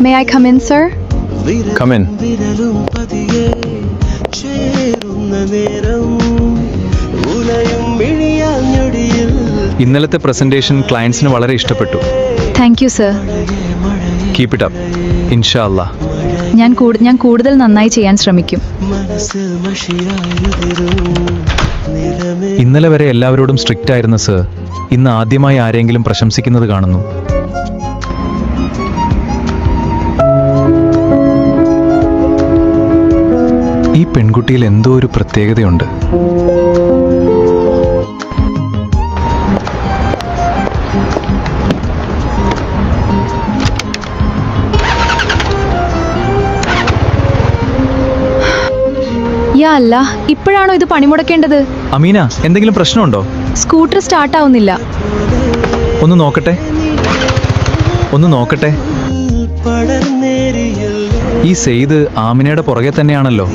May I come in, sir? Come in. ഇന്നലത്തെ presentation ക്ലയൻസിന് വളരെ ഇഷ്ടപ്പെട്ടു. Thank you, sir. Keep it up. ഇൻഷാ അല്ലാ. ഞാൻ കൂടുതൽ നന്നായി ചെയ്യാൻ ശ്രമിക്കും. ഇന്നലെ വരെ എല്ലാവരോടും സ്ട്രിക്റ്റ് ആയിരുന്ന സർ ഇന്ന് ആദ്യമായി ആരെങ്കിലും പ്രശംസിക്കുന്നത് കാണുന്നു. ഈ പെൺകുട്ടിയിൽ എന്തോ ഒരു പ്രത്യേകതയുണ്ട്. യാ അല്ലാ, ഇപ്പോഴാണോ ഇത് പണിമുടക്കേണ്ടത്? അമീന, എന്തെങ്കിലും പ്രശ്നമുണ്ടോ? സ്കൂട്ടർ സ്റ്റാർട്ട് ആവുന്നില്ല. ഒന്ന് നോക്കട്ടെ. ഈ സെയ്ദ് ആമിനയുടെ പുറകെ തന്നെയാണല്ലോ.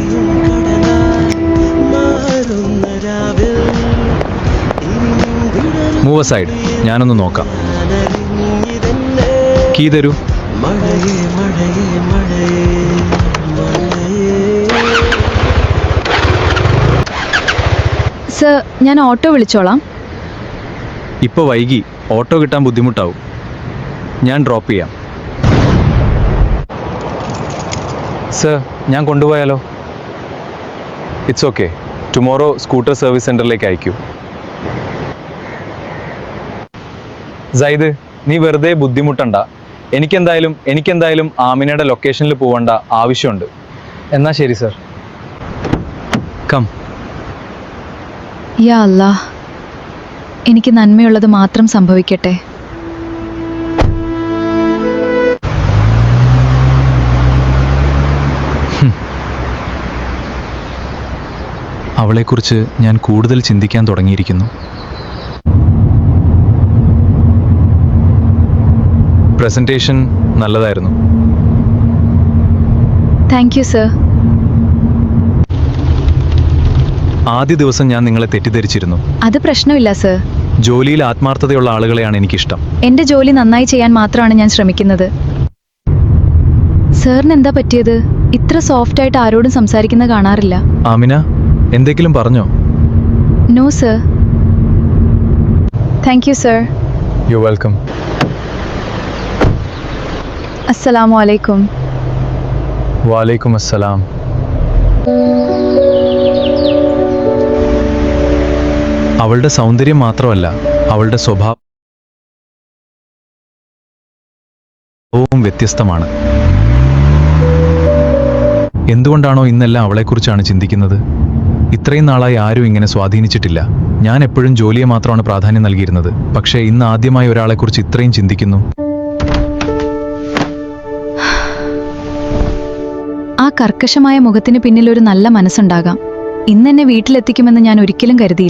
മൂവ് സൈഡ്, ഞാനൊന്ന് നോക്കാം. കീ തരൂ. സർ, ഞാൻ ഓട്ടോ വിളിച്ചോളാം. ഇപ്പോൾ വൈകി, ഓട്ടോ കിട്ടാൻ ബുദ്ധിമുട്ടാവും. ഞാൻ ഡ്രോപ്പ് ചെയ്യാം. സർ, ഞാൻ കൊണ്ടുപോയാലോ? It's okay. Tomorrow scooter service സെൻ്ററിലേക്ക് അയക്കൂ. സൈദ്, നീ വെറുതെ ബുദ്ധിമുട്ടണ്ട. എനിക്കെന്തായാലും ആമിനയുടെ ലൊക്കേഷനിൽ പോവേണ്ട ആവശ്യമുണ്ട്. എന്നാ ശരി സർ. കം. യാ അല്ലാ, എനിക്ക് നന്മയുള്ളത് മാത്രം സംഭവിക്കട്ടെ. അവളെക്കുറിച്ച് ഞാൻ കൂടുതൽ ചിന്തിക്കാൻ തുടങ്ങിയിരിക്കുന്നു. പ്രസന്റേഷൻ നല്ലതായിരുന്നു. Thank you sir. ആദ്യ ദിവസം ഞാൻ നിങ്ങളെ തെറ്റിദ്ധരിച്ചിരുന്നു. അത് പ്രശ്നമില്ല സർ. ജോലിയിൽ ആത്മാർത്ഥതയുള്ള ആളുകളെയാണ് എനിക്കിഷ്ടം. എന്റെ ജോലി നന്നായി ചെയ്യാൻ മാത്രമാണ് ഞാൻ ശ്രമിക്കുന്നത്. സാറിന് എന്താ പറ്റിയത്? ഇത്ര സോഫ്റ്റ് ആയിട്ട് ആരോടും സംസാരിക്കുന്നത് കാണാറില്ല. ആമിന, എന്തെങ്കിലും പറഞ്ഞോ? No sir. Thank you sir. You welcome. അസ്സലാമു അലൈക്കും. വാലൈക്കും അസ്സലാം. അവളുടെ സൗന്ദര്യം മാത്രമല്ല, അവളുടെ സ്വഭാവവും വ്യത്യസ്തമാണ്. എന്തുകൊണ്ടാണോ ഇന്നെല്ലാം അവളെക്കുറിച്ചാണ് ചിന്തിക്കുന്നത്? ഇത്രയും നാളായി ആരും ഇങ്ങനെ സ്വാധീനിച്ചിട്ടില്ല. ഞാൻ എപ്പോഴും ജോലിയെ മാത്രമാണ് പ്രാധാന്യം നൽകിയിരുന്നത്. പക്ഷേ ഇന്ന് ആദ്യമായി ഒരാളെക്കുറിച്ച് ഇത്രയും ചിന്തിക്കുന്നു. ആ കർക്കശമായ മുഖത്തിന് പിന്നിൽ ഒരു നല്ല മനസ്സുണ്ടാകാം. ഇന്നെന്നെ വീട്ടിലെത്തിക്കുമെന്ന് ഞാൻ ഒരിക്കലും കരുതിയില്ല.